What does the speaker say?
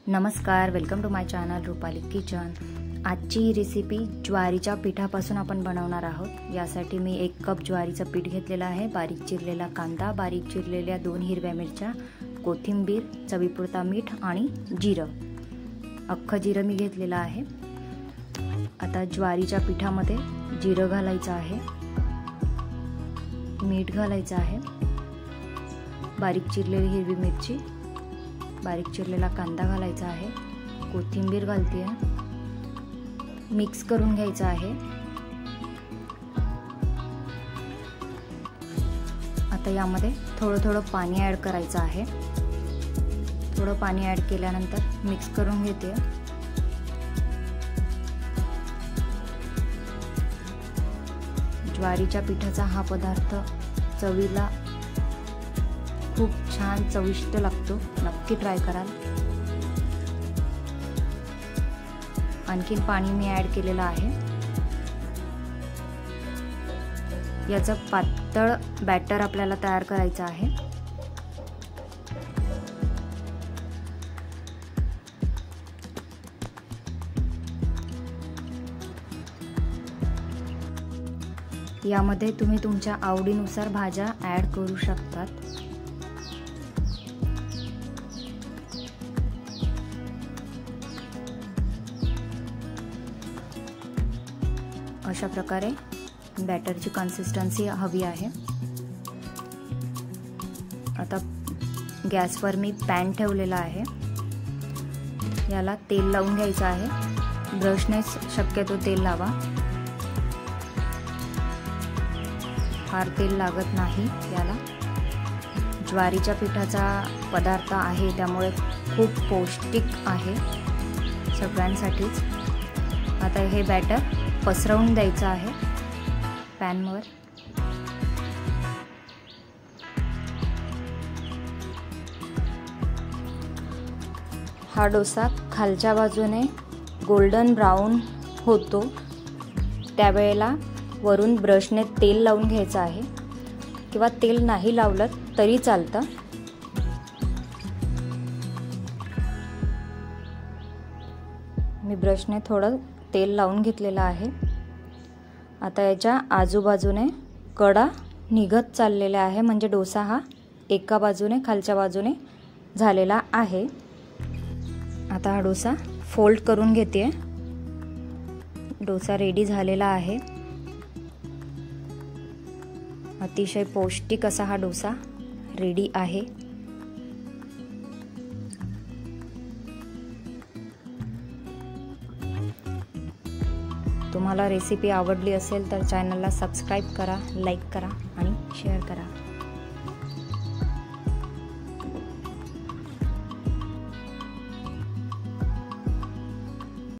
नमस्कार, welcome to my channel Rupali kitchen. आजची recipe ज्वारीच्या पिठापासून आपण बनवणार आहोत। यासाठी मी 1 कप ज्वारीचं पीठ घेतलेलं आहे। बारीक चिरलेला कांदा, बारीक चिरलेल्या 2 हिरव्या मिरच्या, कोथिंबीर, चवीपुरता मीठ आणि जिरं, अख्खं जिरं मी घेतलेलं आहे। आता ज्वारीच्या पिठामध्ये जिरं घालायचं आहे, मीठ घालायचं आहे, बारीक चिरलेली हिरवी मिरची, बारीक चिरलेला कांदा घालायचा आहे, कोथिंबीर घालते आहे, मिक्स करून घ्यायचं आहे। आता यामध्ये थोडं पाणी ॲड करायचं आहे। थोडं पाणी ॲड केल्यानंतर मिक्स करून घेते। ज्वारीच्या पिठाचा हा पदार्थ चवीला खूप छान चविष्ट लागतो, नक्की ट्राय कराल। आणखीन पाणी मी ॲड केलेलं आहे। याचं पातळ बॅटर आपल्याला तयार करायचं आहे। यामध्ये तुम्ही तुमच्या आवडीनुसार भाज्या ॲड करू शकतात। अशा प्रकारे बॅटरची कन्सिस्टन्सी हवी आहे। आता गॅसवर मी पॅन ठेवलेला आहे। याला तेल लावून घ्यायचं आहे। ब्रशने शक्यतो तेल लावा, फार तेल लागत नाही याला। ज्वारीच्या पिठाचा पदार्थ आहे त्यामुळे खूप पौष्टिक आहे सगळ्यांसाठीच। आता हे बॅटर पसरवून द्यायचं आहे पॅनवर। हा डोसा खालच्या बाजूने गोल्डन ब्राऊन होतो त्यावेळेला वरून ब्रशने तेल लावून घ्यायचं आहे, किंवा तेल नाही लावलं तरी चालतं। मी ब्रशने थोडं तेल लावून घेतलेलं आहे। आता याच्या आजूबाजूने कडा निघत चाललेल्या आहे, म्हणजे डोसा हा एका बाजूने खालच्या बाजूने झालेला आहे। आता हा डोसा फोल्ड करून घेते। डोसा रेडी झालेला आहे। अतिशय पौष्टिक असा हा डोसा रेडी आहे। तुम्हाला रेसिपी आवडली असेल तर चॅनलला सबस्क्राईब करा, लाईक करा आणि शेअर करा।